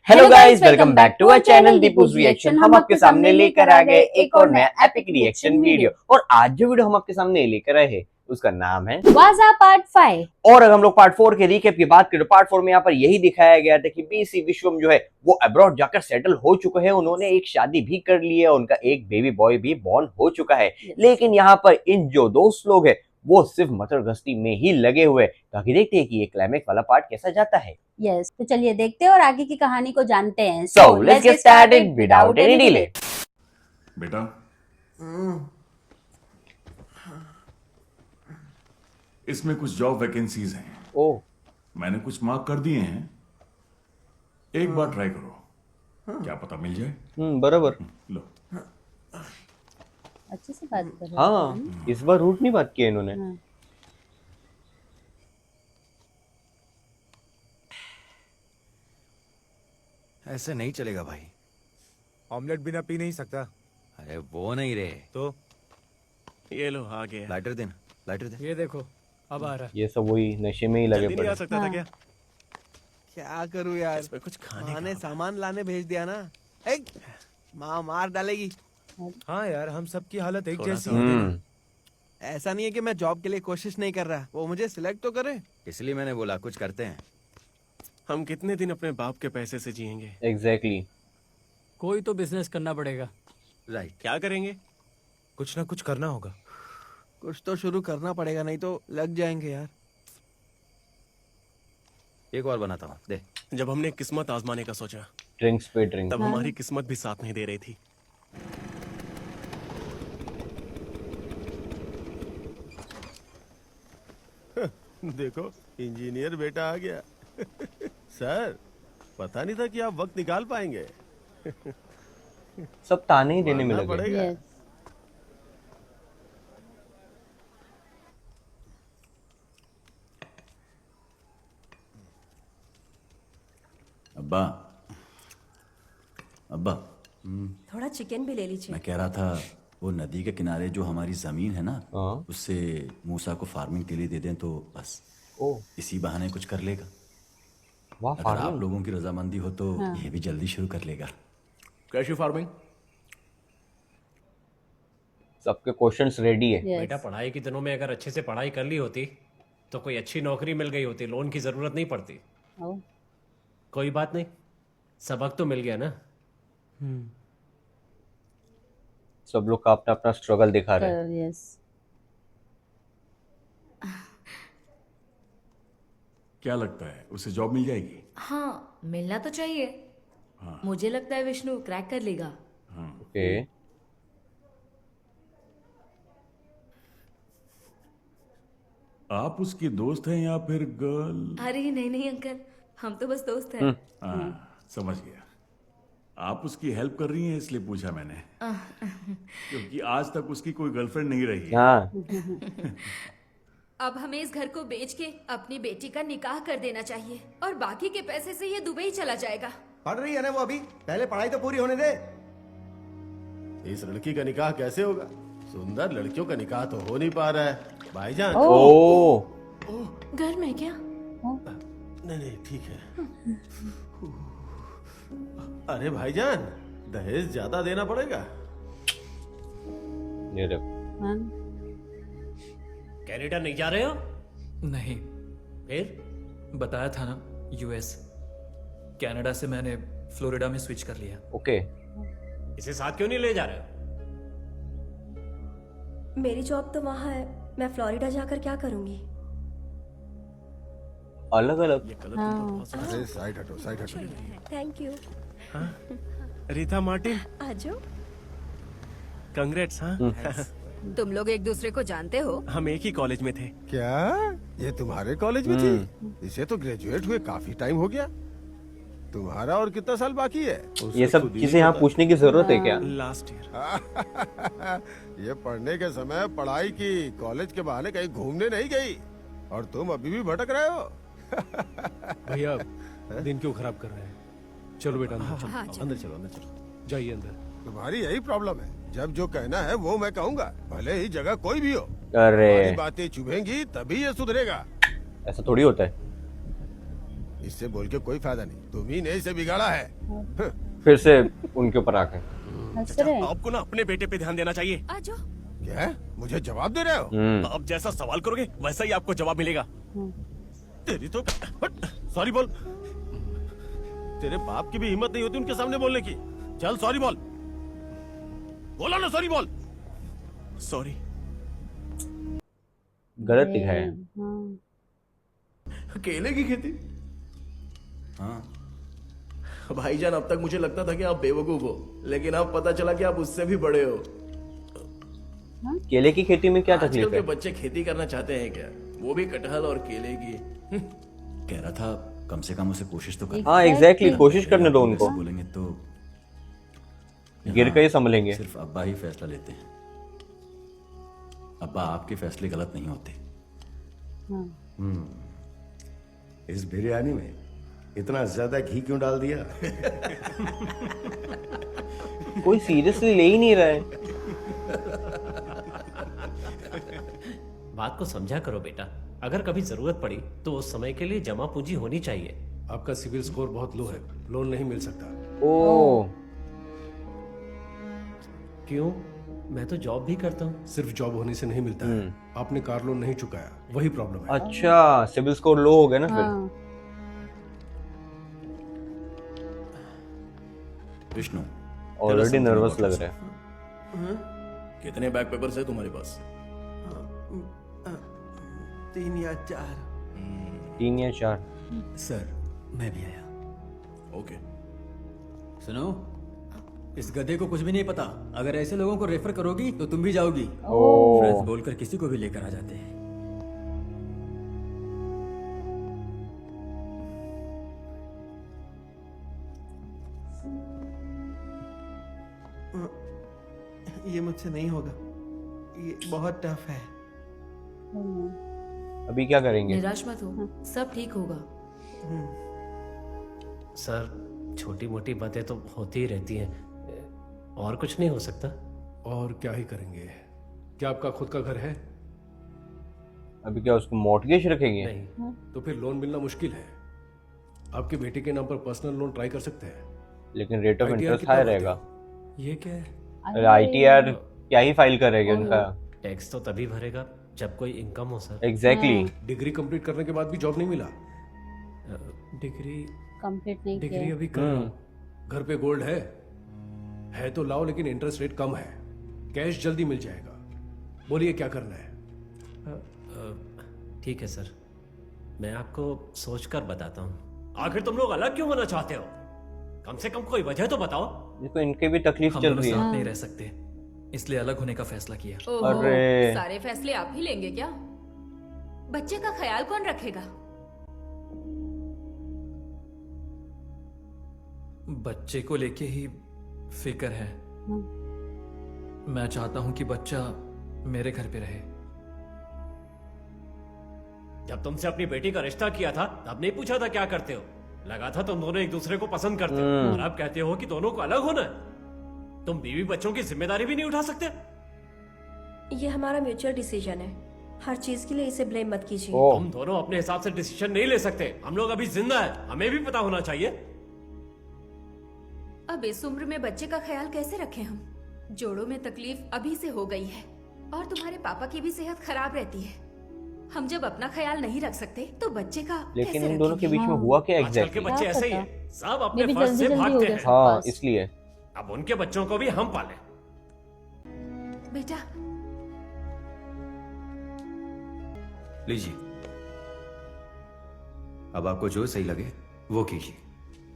Hello guys, welcome back to our channel Deepu's reaction. हम आपके सामने लेकर आ गए एक और नया एपिक रिएक्शन वीडियो। और आज जो वीडियो हम आपके सामने लेकर आए हैं उसका नाम है वाजा पार्ट 5। और अगर हम लोग पार्ट 4 के रिकैप की बात करें तो पार्ट 4 में यहाँ पर यही दिखाया गया था कि बीसी विश्वम जो है वो अब्रॉड जाकर सेटल हो चुके हैं। उन्होंने एक शादी भी कर ली है, उनका एक बेबी बॉय भी बॉर्न हो चुका है। लेकिन यहाँ पर इन जो दोस्त लोग हैं वो सिर्फ मटरगश्ती में ही लगे हुए। ताकि देखते हैं कि ये क्लाइमेक्स वाला पार्ट कैसा जाता है। यस, तो चलिए देखते हैं और आगे की कहानी को जानते हैं। So let's get started without any delay. बेटा इसमें कुछ जॉब वैकेंसीज हैं। ओह, मैंने कुछ मार्क कर दिए हैं, एक बार ट्राई करो, क्या पता मिल जाए। बराबर। लो, अच्छे से बात कर रहे हैं। हाँ, इस बार रूट नहीं बात की इन्होंने। हाँ। ऐसे नहीं चलेगा भाई। ऑमलेट बिना पी नहीं सकता। अरे वो नहीं रे। तो ये लो आ गया। लाइटर देना, लाइटर दे। ये देखो अब आ रहा है। ये सब वही नशे में ही लगे जल्दी नहीं आ पड़े। सकता था क्या? क्या करूं यार, इसमें कुछ खाने खाने का। सामान लाने भेज दिया ना। एक माँ मार डालेगी। हाँ यार, हम सबकी हालत एक थोड़ा जैसी सा है। हम्म, ऐसा नहीं है कि मैं जॉब के लिए कोशिश नहीं कर रहा, वो मुझे सिलेक्ट तो करे। इसलिए मैंने बोला कुछ करते हैं। हम कितने दिन अपने बाप के पैसे से जिएंगे? एग्जैक्टली। कोई तो बिजनेस करना पड़ेगा। राइट। क्या करेंगे? कुछ ना कुछ करना होगा। कुछ तो शुरू करना पड़ेगा, नहीं तो लग जाएंगे यार। एक और बनाता हूँ, दे। जब हमने किस्मत आजमाने का सोचा ड्रिंक्स पे ड्रिंक। तब हमारी किस्मत भी साथ नहीं दे रही थी। देखो इंजीनियर बेटा आ गया। सर पता नहीं था कि आप वक्त निकाल पाएंगे। सब ताने ही देने में मानना लगे। पड़ेगा। यस। अब्बा अब्बा थोड़ा चिकन भी ले लीजिए। मैं कह रहा था वो नदी के किनारे जो हमारी जमीन है ना, हाँ। उससे मूसा को फार्मिंग के लिए दे दें तो बस ओह इसी बहाने कुछ कर लेगा। वाह, अगर आप फार्मिंग। लोगों की रजामंदी हो तो ये भी जल्दी शुरू कर लेगा। कैशी फार्मिंग? सबके क्वेश्चंस रेडी है। यस। बेटा पढ़ाई के दिनों में अगर अच्छे से पढ़ाई कर ली होती तो कोई अच्छी नौकरी मिल गई होती, लोन की जरूरत नहीं पड़ती। ओ, कोई बात नहीं, सबक तो मिल गया ना। सब लोग का अपना अपना स्ट्रगल दिखा रहे हैं। यस। क्या लगता है उसे जॉब मिल जाएगी? हाँ, मिलना तो चाहिए। मुझे लगता है विष्णु क्रैक कर लेगा। ओके। आप उसकी दोस्त हैं या फिर गर्ल? अरे नहीं नहीं अंकल, हम तो बस दोस्त हैं। हाँ, समझ गया। आप उसकी हेल्प कर रही हैं इसलिए पूछा मैंने, क्योंकि आज तक उसकी कोई गर्लफ्रेंड नहीं रही है। हाँ, अब हमें इस घर को बेच के अपनी बेटी का निकाह कर देना चाहिए और बाकी के पैसे से ये दुबई चला जाएगा। पढ़ रही है ना वो अभी, पहले पढ़ाई तो पूरी होने दे। इस लड़की का निकाह कैसे होगा? सुंदर लड़कियों का निकाह तो हो नहीं पा रहा है भाईजान। ओह घर में क्या? नहीं नहीं ठीक है। अरे भाईजान, दहेज ज्यादा देना पड़ेगा। ये देखो। हाँ। कनाडा नहीं जा रहे हो? नहीं, फिर बताया था ना, यूएस। कनाडा से मैंने फ्लोरिडा में स्विच कर लिया। ओके। इसे साथ क्यों नहीं ले जा रहे हो? मेरी जॉब तो वहाँ है, मैं फ्लोरिडा जाकर क्या करूंगी? अलग अलग। ये कलर तुमको बहुत समझ- अरे साइड हटो, साइड हटो। Thank you. रीता मार्टिन, आजो। कंग्रेट्स। हाँ, तुम लोग एक दूसरे को जानते हो? हम एक ही कॉलेज में थे। क्या ये तुम्हारे कॉलेज में थी? इसे तो ग्रेजुएट हुए काफी टाइम हो गया। तुम्हारा और कितना साल बाकी है? ये सब चीजें यहाँ पूछने की जरूरत है क्या? Last year. ये पढ़ने के समय पढ़ाई की, कॉलेज के बहाने कहीं घूमने नहीं गई और तुम अभी भी भटक रहे हो। भैया दिन क्यों खराब कर रहे हैं? चलो बेटा अंदर चलो। हाँ, चलो। अंदर चलो, अंदर चलो, जाइए अंदर। तुम्हारी यही प्रॉब्लम है, जब जो कहना है वो मैं कहूँगा, भले ही जगह कोई भी हो। अरे हमारी बातें चुभेंगी तभी ये सुधरेगा। ऐसा थोड़ी होता है। इससे बोल के कोई फायदा नहीं, तुम ही ने इसे बिगाड़ा है। फिर से उनके ऊपर आके हंस रहे हैं। आपको ना अपने बेटे पे ध्यान देना चाहिए। आ जाओ। क्या मुझे जवाब दे रहे हो? आप जैसा सवाल करोगे वैसा ही आपको जवाब मिलेगा। तेरी तो सॉरी बोल। तेरे बाप की भी हिम्मत नहीं होती उनके सामने बोलने की। चल सॉरी बोल, बोला ना सॉरी बोल। सॉरी। गलत दिखाया। हाँ। केले की खेती? हाँ, भाईजान, अब तक मुझे लगता था कि आप बेवकूफ हो, लेकिन अब पता चला कि आप उससे भी बड़े हो। केले की खेती में क्या आजकल तकलीफ के है? बच्चे खेती करना चाहते हैं क्या? वो भी कटहल और केले की। कह रहा था कम से कम उसे कोशिश तो कर। हाँ एग्जैक्टली, कोशिश करने दो उनको, ऐसे बोलेंगे तो गिर के ही संभलेंगे। सिर्फ अब्बा ही फैसला लेते हैं। अब्बा, आपके फैसले गलत नहीं होते। इस बिरयानी में इतना ज्यादा घी क्यों डाल दिया? कोई सीरियसली ले ही नहीं रहा है। बात को समझा करो बेटा, अगर कभी जरूरत पड़ी तो उस समय के लिए जमा पूंजी होनी चाहिए। आपका सिविल स्कोर बहुत लो है, लोन नहीं मिल सकता। ओ, क्यों? मैं तो जॉब भी करता हूँ। सिर्फ जॉब होने से नहीं मिलता है। आपने कार लोन नहीं चुकाया, वही प्रॉब्लम है। अच्छा, सिविल स्कोर लो हो गया ना फिर। हाँ। विष्णु, ऑलरेडी नर्वस लग रहा है। कितने बैक पेपर्स है तुम्हारे पास? 3 या 4। 3 या 4। सर मैं भी आया। ओके। सुनो, इस गधे को कुछ भी नहीं पता। अगर ऐसे लोगों को रेफर करोगी तो तुम भी जाओगी। ओ, फ्रेंड्स बोलकर किसी को भी लेकर आ जाते हैं। ये मुझसे नहीं होगा, ये बहुत टफ है। अभी क्या करेंगे? निराश मत हो, सब ठीक होगा। सर, छोटी मोटी बातें तो होती ही रहती हैं, और कुछ नहीं हो सकता। और क्या ही करेंगे? क्या आपका खुद का घर है? अभी क्या उसको मॉर्टगेज रखेंगे? नहीं। तो फिर लोन मिलना मुश्किल है। आपके बेटे के नाम पर पर्सनल लोन ट्राई कर सकते हैं। लेकिन रेट ऑफ ITR इंटरेस्ट कितना हाई होता है? रहेगा। ये क्या है? अरे ITR क्या ही फाइल करेंगे उनका। टैक्स तो तभी भरेगा जब कोई इनकम हो सर। एग्जैक्टली। डिग्री कंप्लीट करने के बाद भी जॉब नहीं मिला। डिग्री कंप्लीट नहीं डिग्री किया। अभी कर रहा हूँ। घर पे गोल्ड है तो लाओ, लेकिन इंटरेस्ट रेट कम है। कैश जल्दी मिल जाएगा। बोलिए क्या करना है? ठीक है सर, मैं आपको सोचकर बताता हूँ। आखिर तुम लोग अलग क्यों होना चाहते हो? कम से कम कोई वजह तो बताओ। देखो इनके भी तकलीफ हम चल दोनों रही है। साथ नहीं रह सकते, इसलिए अलग होने का फैसला किया। ओहो, अरे। सारे फैसले आप ही लेंगे क्या? बच्चे का ख्याल कौन रखेगा? बच्चे को लेके ही फिक्र है। मैं चाहता हूं कि बच्चा मेरे घर पे रहे। जब तुमसे अपनी बेटी का रिश्ता किया था तब नहीं पूछा था क्या करते हो? लगा था तुम दोनों एक दूसरे को पसंद करते हो, और अब कहते हो कि दोनों को अलग होना है। तुम बीवी बच्चों की जिम्मेदारी भी नहीं उठा सकते? ये हमारा म्यूचुअल डिसीजन है, हर चीज के लिए इसे ब्लेम मत कीजिए। ओ, तुम दोनों अपने हिसाब से डिसीजन नहीं ले सकते। हम लोग अभी जिंदा है, हमें भी पता होना चाहिए। अब इस उम्र में बच्चे का ख्याल कैसे रखें हम? जोड़ों में तकलीफ अभी से हो गई है, और तुम्हारे पापा की भी सेहत खराब रहती है। हम जब अपना ख्याल नहीं रख सकते तो बच्चे का लेकिन कैसे इन दोनों के रखेंगे? बीच में हुआ क्या आजकल के एग्जैक्टली? बच्चे क्या ऐसे ही पता? हैं, सब मे अपने भी फर्ज से जल्दी हो भागते जाए। हैं। हाँ, बस। इसलिए अब उनके बच्चों को भी हम पालें। बेटा, लीजिए, अब आपको जो सही लगे वो कीजिए।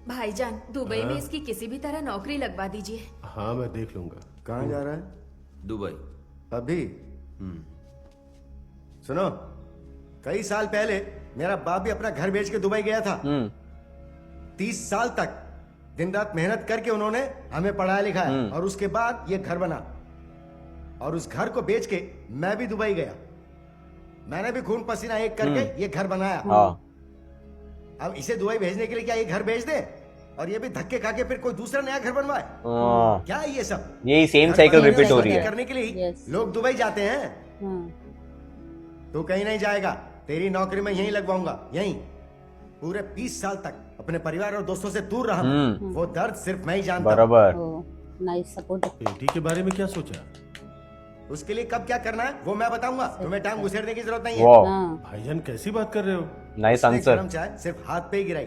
भाईजान, दुबई में इसकी किसी भी तरह नौकरी लगवा दीजिए। हाँ मैं देख लूंगा। कहाँ जा रहा है? दुबई। अभी? सुनो, कई साल पहले मेरा बाप भी अपना घर बेच के दुबई गया था। 30 साल तक दिन रात मेहनत करके उन्होंने हमें पढ़ाया लिखाया, और उसके बाद ये घर बना। और उस घर को बेच के मैं भी दुबई गया। मैंने भी खून पसीना एक करके ये घर बनाया। हाँ। अब इसे दुबई भेजने के लिए क्या ये घर बेच दे और ये भी धक्के खा के फिर कोई दूसरा नया घर बनवाए? हाँ, क्या है ये सब? यही सेम घर साइकिल बनाने रिपीट हो और रही शादी है। करने के लिए Yes. लोग दुबई जाते हैं। हाँ। तू कहीं नहीं जाएगा, तेरी नौकरी में यहीं लगवाऊंगा, यहीं। पूरे 20 साल तक अपने परिवार और दोस्तों से दूर रहा मैं। वो दर्द सिर्फ मैं ही जानता हूँ। बराबर। Nice support. बेटी के बारे में क्या सोचा? उसके लिए कब क्या करना है वो मैं बताऊंगा, तुम्हें टांग घुसेड़ने की जरूरत नहीं है। वाह, भाईजान कैसी बात कर रहे हो? नाइस उसने आंसर। गरम चाय सिर्फ हाथ पे ही गिराई,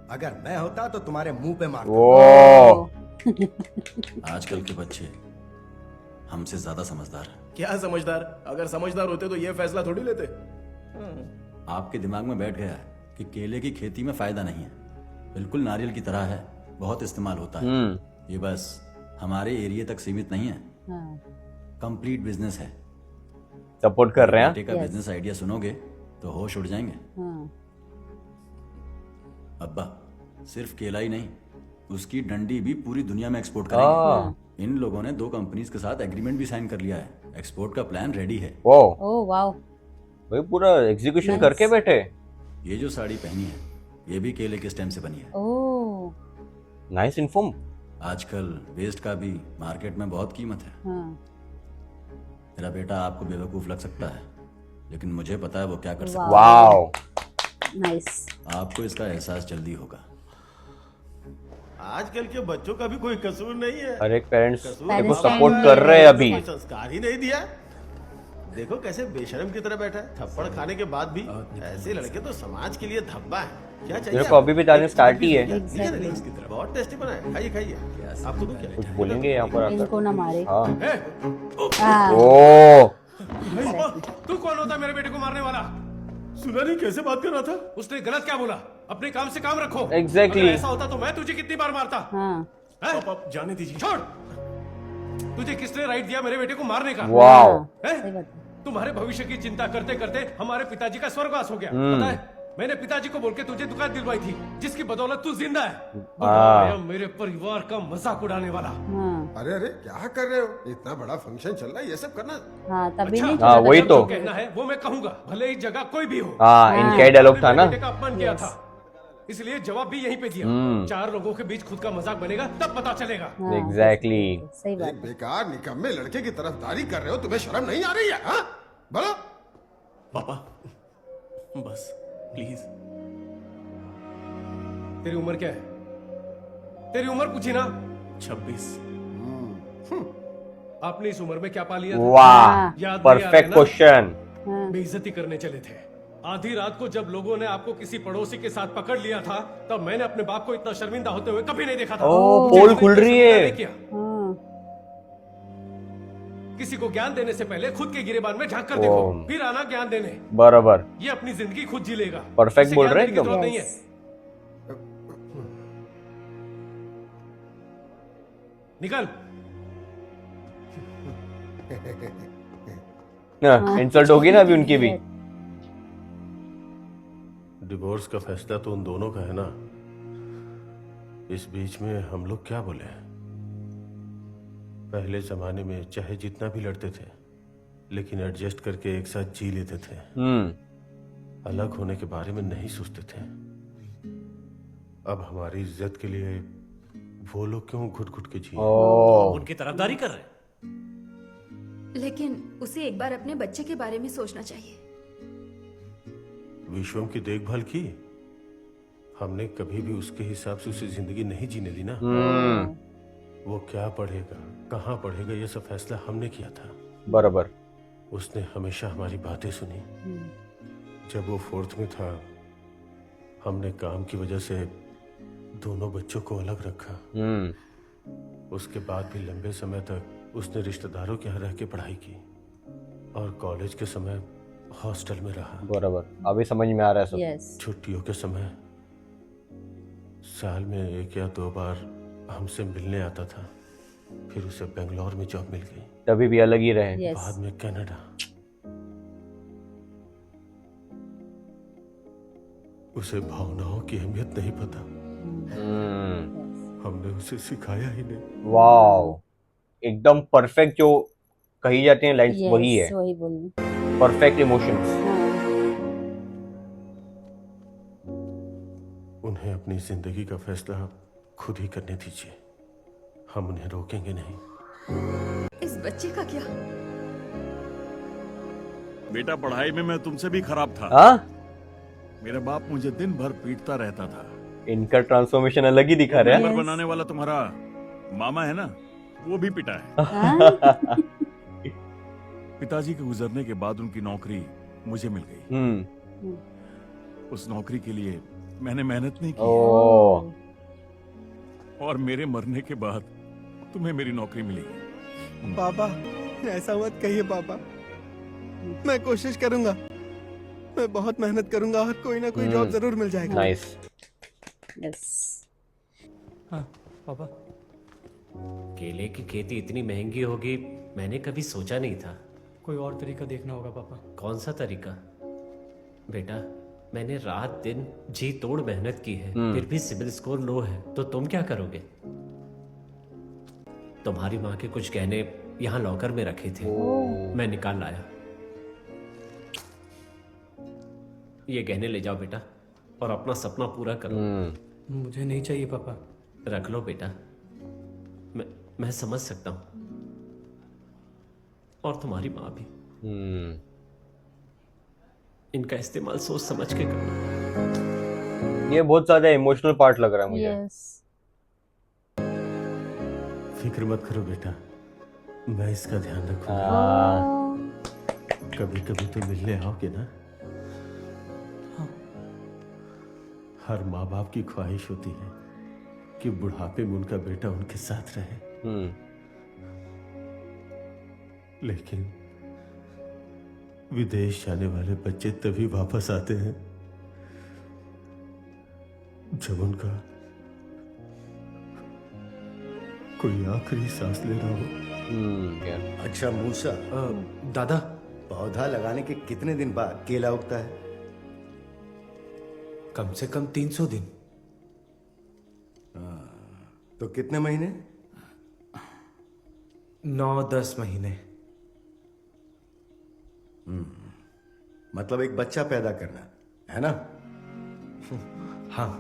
अगर मैं होता तो तुम्हारे मुंह पे मारता। वो आजकल के बच्चे हमसे ज्यादा समझदार हैं। क्या समझदार? अगर समझदार होते तो ये फैसला थोड़ी लेते। आपके दिमाग में बैठ गया है कि केले की खेती में फायदा नहीं है, बिल्कुल नारियल की तरह है, बहुत इस्तेमाल होता है। ये बस हमारे एरिया तक सीमित नहीं है, कंप्लीट बिजनेस है। सपोर्ट कर रहे हैं। बेटे का बिजनेस आइडिया सुनोगे तो होश उड़ जाएंगे। अब्बा सिर्फ केला ही नहीं, उसकी डंडी भी पूरी दुनिया में एक्सपोर्ट करेंगे। इन लोगों ने 2 कंपनीज के साथ एग्रीमेंट भी साइन कर लिया है, एक्सपोर्ट का प्लान रेडी है। ओह वाओ, भाई पूरा एग्जीक्यूशन करके बैठे। ये जो साड़ी पहनी है ये भी केले के स्टेम से बनी है। Oh nice inform. आजकल वेस्ट का भी मार्केट में बहुत कीमत है। मेरा बेटा आपको बेवकूफ लग सकता है, लेकिन मुझे पता है वो क्या कर सकता है। Wow, nice. आपको इसका एहसास जल्दी होगा। आजकल के बच्चों का भी कोई कसूर नहीं है। हर एक पेरेंट्स कसूर को बाबा सपोर्ट का कर है, रहे हैं अभी। कोई संस्कार ही नहीं दिया। देखो कैसे बेशर्म की तरह बैठा है, थप्पड़ खाने के बाद भी। ऐसे लड़के तो समाज के लिए धब्बा है। क्या चाहिए मेरे को अभी भी डालने स्टार्ट ही है। बहुत टेस्टी बना है, खाइए खाइए। आपको दूं क्या? कुछ बोलेंगे यहाँ पर आकर। इनको ना मारे। हाँ। ओ तू कौन होता है मेरे बेटे को मारने वाला? सुना नहीं कैसे बात कर रहा था? उसने गलत क्या बोला? अपने काम से काम रखो। Exactly. अगर ऐसा होता तो मैं तुझे कितनी बार मारता। आप जाने दीजिए। छोड़। तुझे किसने राइट दिया मेरे बेटे को मारने का? वाओ, सही बात है। तुम्हारे भविष्य की चिंता करते करते हमारे पिताजी का स्वर्गवास हो गया। पता है, मैंने पिताजी को बोल के तुझे दुकान दिलवाई थी, जिसकी बदौलत तू जिंदा है। बताया मेरे परिवार का मजाक उड़ाने वाला। अरे अरे क्या कर रहे हो? इतना बड़ा फंक्शन चल रहा है, ये सब करना? तभी नहीं हाँ, वही तो कहना है वो मैं कहूंगा, भले ही जगह कोई भी हो। हाँ, इनका डायलॉग था ना। बेटे का अपमान किया था, इसलिए जवाब भी यहीं पे दिया। 4 लोगों के बीच खुद का मजाक बनेगा तब पता चलेगा। एग्जैक्टली। सही बात एक बेकार निकम्मे लड़के की तरफदारी कर रहे हो, तुम्हें शर्म नहीं आ रही है? हाँ बोलो। पापा बस प्लीज। तेरी उम्र क्या है? तेरी उम्र पूछी ना? 26। आपने इस उम्र में क्या पा लिया था? वाह, याद नहीं आ परफेक्ट रहा है ना? क्वेश्चन। बेइज्जती करने चले थे। आधी रात को जब लोगों ने आपको किसी पड़ोसी के साथ पकड़ लिया था, तब मैंने अपने बाप को इतना शर्मिंदा होते हुए कभी नहीं देखा था। ओह, मुझे पोल कोई खुल रही शर्मिंदा है। नहीं किया। किसी को ज्ञान देने से पहले खुद के गिरेबान में झांक कर देखो, फिर आना ज्ञान देने। बराबर, ये अपनी जिंदगी खुद जी लेगा। परफेक्ट इसे बोल ज्ञान रहे देने की एकदम। जरूरत नहीं है। निकल। इंसल्ट होगी ना अभी उनकी भी। डिवोर्स का फैसला तो उन दोनों का है ना, इस बीच में हम लोग क्या बोले? पहले जमाने में चाहे जितना भी लड़ते थे, लेकिन एडजस्ट करके एक साथ जी लेते थे। अलग होने के बारे में नहीं सोचते थे। अब हमारी इज्जत के लिए वो लोग क्यों घुट घुट के जी? उनकी तरफदारी कर रहे हैं। लेकिन उसे एक बार अपने बच्चे के बारे में सोचना चाहिए। विश्वम की देखभाल की, हमने कभी भी उसके हिसाब से उसे जिंदगी नहीं जीने दी ना। वो क्या पढ़ेगा, कहाँ पढ़ेगा, ये सब फैसला हमने किया था। बराबर। उसने हमेशा हमारी बातें सुनी। जब वो 4th में था, हमने काम की वजह से दोनों बच्चों को अलग रखा। उसके बाद भी लंबे समय तक उसने रिश्तेदारों के यहाँ रह के पढ़ाई की और कॉलेज के समय हॉस्टल में रहा। बराबर, अभी समझ में आ रहा है सब। यस। छुट्टियों के समय साल में 1 या 2 बार हमसे मिलने आता था। फिर उसे बेंगलोर में जॉब मिल गई, तभी भी अलग ही रहे। बाद में कनाडा। उसे भावनाओं की अहमियत नहीं पता। हमने उसे सिखाया ही नहीं। वाओ, एकदम परफेक्ट जो कही जाती है लाइन्स वही है। वही बोलनी। Perfect emotions. उन्हें अपनी जिंदगी का फैसला खुद ही करने दीजिए, हम उन्हें रोकेंगे नहीं। इस बच्चे का क्या? बेटा पढ़ाई में मैं तुमसे भी खराब था। मेरा बाप मुझे दिन भर पीटता रहता था। इनका ट्रांसफॉर्मेशन अलग ही दिखा रहा नंबर है। बनाने वाला तुम्हारा मामा है ना, वो भी पिटा है। पिताजी के गुजरने के बाद उनकी नौकरी मुझे मिल गई। उस नौकरी के लिए मैंने मेहनत नहीं की और मेरे मरने के बाद तुम्हें मेरी नौकरी मिलेगी। पापा ऐसा मत कहिए पापा, मैं कोशिश करूंगा, मैं बहुत मेहनत करूंगा और कोई ना कोई जॉब जरूर मिल जाएगा। नाइस। यस। हाँ पापा। केले की खेती इतनी महंगी होगी मैंने कभी सोचा नहीं था। कोई और तरीका देखना होगा पापा। कौन सा तरीका? बेटा मैंने रात दिन जी तोड़ मेहनत की है, फिर भी सिबिल स्कोर लो है, तो तुम क्या करोगे? तुम्हारी माँ के कुछ गहने यहाँ लॉकर में रखे थे, मैं निकाल लाया। ये गहने ले जाओ बेटा और अपना सपना पूरा करो। मुझे नहीं चाहिए पापा। रख लो बेटा, मैं समझ सकता हूँ, और तुम्हारी माँ भी। इनका इस्तेमाल सोच समझ के करना। ये बहुत ज्यादा इमोशनल पार्ट लग रहा है मुझे। यस। फिक्र मत करो बेटा, मैं इसका ध्यान रखूंगा। कभी कभी तो मिलने आओगे ना? हर माँ बाप की ख्वाहिश होती है कि बुढ़ापे में उनका बेटा उनके साथ रहे। लेकिन विदेश जाने वाले बच्चे तभी वापस आते हैं जब उनका कोई आखिरी सांस ले रहा हो। अच्छा मूसा, दादा पौधा लगाने के कितने दिन बाद केला उगता है? कम से कम 300 दिन। तो कितने महीने? 9-10 महीने। मतलब एक बच्चा पैदा करना है ना? हाँ।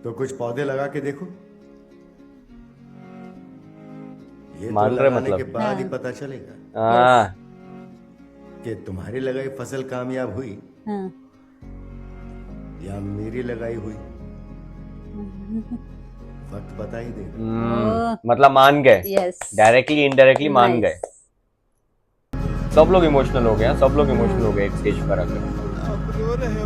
तो कुछ पौधे लगा के देखो। ये मान तो रहे लगाने मतलब। के बाद ही पता चलेगा कि तुम्हारी लगाई फसल कामयाब हुई या मेरी लगाई हुई। वक्त बता ही देगा। मतलब मान गए। यस। डायरेक्टली इनडायरेक्टली मान गए। सब लोग इमोशनल हो गए, सब लोग इमोशनल हो गए एक स्टेज पर आकर। आप रो रहे हो?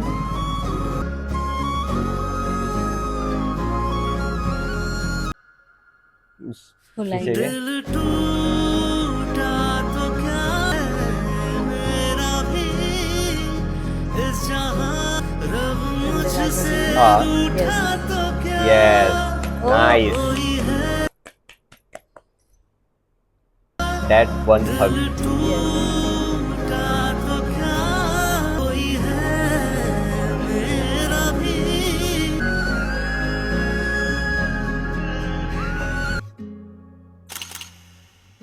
दिल टूटा तो क्या है मेरा भी, इस जहां रब मुझसे रूठा तो क्या। Yes, nice. That one hug.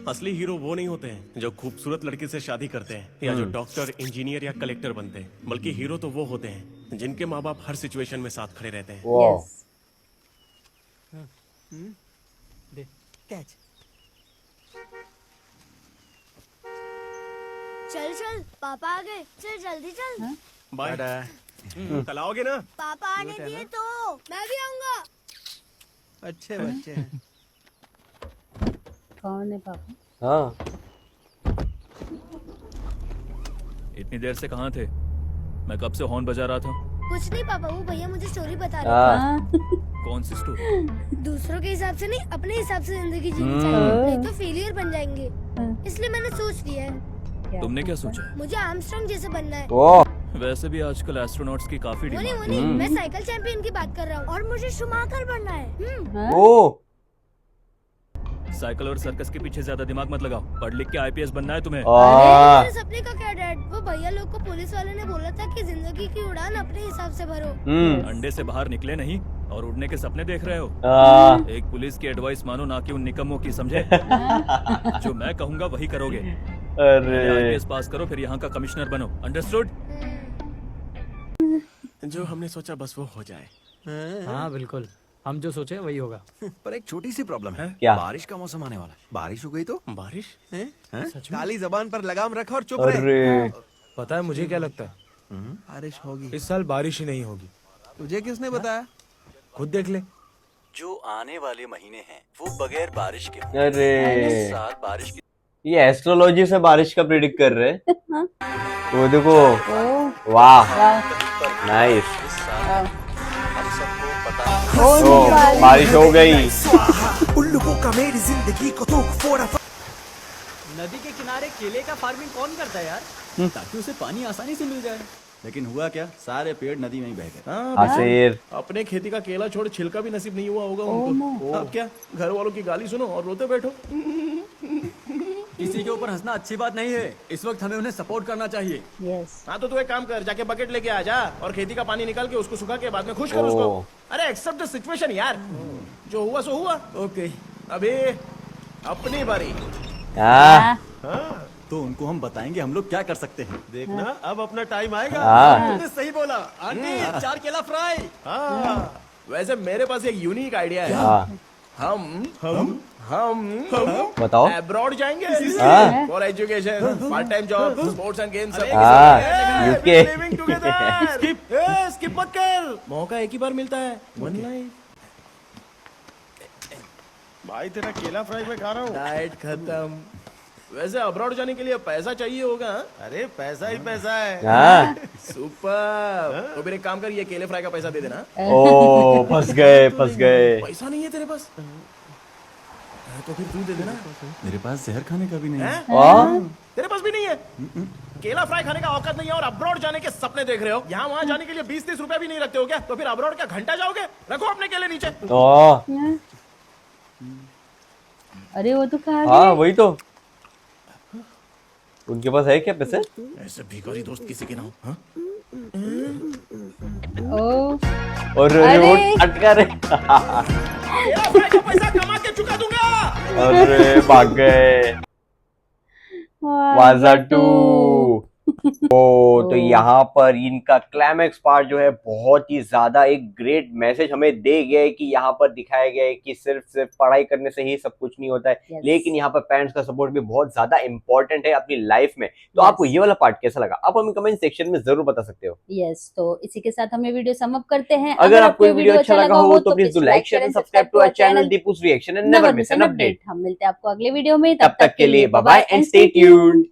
असली हीरो वो नहीं होते हैं जो खूबसूरत लड़की से शादी करते हैं या जो डॉक्टर, इंजीनियर या कलेक्टर बनते हैं, बल्कि हीरो तो वो होते हैं जिनके माँ बाप हर सिचुएशन में साथ खड़े रहते हैं। कैच। चल चल पापा आ गए, चल जल्दी चल। बाय। कल आओगे ना? पापा आने दिए तो मैं भी आऊंगा। अच्छे बच्चे हैं। कौन है पापा? हाँ। इतनी देर से कहाँ थे? मैं कब से हॉर्न बजा रहा था। कुछ नहीं पापा, वो भैया मुझे स्टोरी बता रहे थे। कौन सी स्टोरी? दूसरों के हिसाब से नहीं, अपने हिसाब से जिंदगी जीनी चाहिए, नहीं तो फेलियर बन जाएंगे। इसलिए मैंने सोच लिया है। तुमने क्या सोचा? मुझे आर्मस्ट्रांग जैसे बनना है। वैसे भी आजकल एस्ट्रोनॉट्स की काफी वो डिमांड नहीं, मैं साइकिल चैंपियन की बात कर रहा हूँ। और मुझे शुमाकर बनना है। साइकिल और सर्कस के पीछे ज्यादा दिमाग मत लगाओ, पढ़ लिख के आईपीएस बनना है तुम्हें। मेरे सपने का क्या डैड? वो भैया लोग को पुलिस वाले ने बोला था कि जिंदगी की उड़ान अपने हिसाब से भरो। अंडे से बाहर निकले नहीं और उड़ने के सपने देख रहे हो। एक पुलिस की एडवाइस मानो, ना कि उन निकम्मों की, समझे? जो मैं कहूँगा वही करोगे। अरे आईपीएस पास करो, फिर यहाँ का कमिश्नर बनो, अंडरस्टूड? जो हमने सोचा बस वो हो जाए। हाँ बिल्कुल। हम जो सोचे वही होगा। पर एक छोटी सी प्रॉब्लम है। क्या? बारिश का मौसम आने वाला है। बारिश हो गई तो बारिश? काली जबान पर लगाम रखो और चुप अरे रहे। पता है मुझे क्या लगता है, बारिश होगी। इस साल बारिश ही नहीं होगी। तुझे किसने बताया? खुद देख ले। जो आने वाले महीने हैं वो बगैर बारिश के होंगे। अरे इस साल बारिश की ये एस्ट्रोलॉजी से बारिश का प्रिडिक्ट कर रहे हैं। वो देखो, वाह नाइस। हम सबको पता ओ बारिश हो गई। नदी के किनारे केले का फार्मिंग कौन करता है यार? ताकि उसे पानी आसानी से मिल जाए। लेकिन हुआ क्या, सारे पेड़ नदी में ही बह गए। आसिर अपने खेती का केला छोड़ छिलका भी नसीब नहीं हुआ होगा उनको। अब क्या, घर वालों की गाली सुनो और रोते बैठो। किसी के ऊपर हंसना अच्छी बात नहीं है। इस वक्त हमें उन्हें सपोर्ट करना चाहिए। यस। हाँ तो तू एक काम कर, जाके बकेट लेके आ जा और खेती का पानी निकाल के उसको सुखा के बाद में खुश कर उसको। अरे एक्सेप्ट द सिचुएशन यार, जो हुआ सो हुआ। ओके, अभी अपनी बारी। तो उनको हम बताएंगे हम लोग क्या कर सकते हैं। देखना अब अपना टाइम आएगा। तुमने सही बोला। आंटी 4 केला फ्राई। हाँ, वैसे मेरे पास एक यूनिक आइडिया है। हम बताओ। अब्रॉड जाएंगे for education, part time job, sports and games. UK living together. Skip मत कर, मौका एक ही बार मिलता है। One life. भाई तेरा केला फ्राई में खा रहा हूँ। डाइट खत्म। वैसे अब्रॉड जाने के लिए पैसा चाहिए होगा। अरे पैसा ही पैसा है। सुपर। तो फिर एक काम कर, ये केले फ्राई का पैसा दे देना। ओ फंस गए। पैसा नहीं है तेरे पास? तो फिर तू दे देना। मेरे पास जहर खाने का भी नहीं है। तेरे पास भी नहीं है? केला फ्राई खाने का औकात नहीं है और अब्रॉड जाने के सपने देख रहे हो। यहाँ वहाँ जाने के लिए 20-30 रुपए भी नहीं रखते हो क्या? तो फिर अब्रॉड क्या घंटा जाओगे? रखो अपने केले नीचे। अरे वो तो खा हाँ वही तो, उनके पास है क्या पैसे? ऐसे भिखारी दोस्त किसी के ना हो। और वो अटका रहे। केला फ्राई का पैसा कमा के चुका दूंगा। अरे भाग गए। वाजा 2। तो यहाँ पर इनका क्लाइमैक्स पार्ट जो है बहुत ही ज्यादा एक ग्रेट मैसेज हमें दे गया है कि यहाँ पर दिखाया गया है कि सिर्फ पढ़ाई करने से ही सब कुछ नहीं होता है। लेकिन यहाँ पर पेरेंट्स का सपोर्ट भी बहुत ज्यादा इंपॉर्टेंट है अपनी लाइफ में। तो आपको ये वाला पार्ट कैसा लगा, आप हमें कमेंट सेक्शन में जरूर बता सकते हो। यस, तो इसी के साथ हमें वीडियो सम अप करते हैं। अगर आपको ये वीडियो अच्छा लगा हो तो please do like, share and subscribe to our channel Deepu's reaction and never miss an update. हम मिलते हैं आपको अगले वीडियो में, तब तक के लिए bye bye and stay tuned.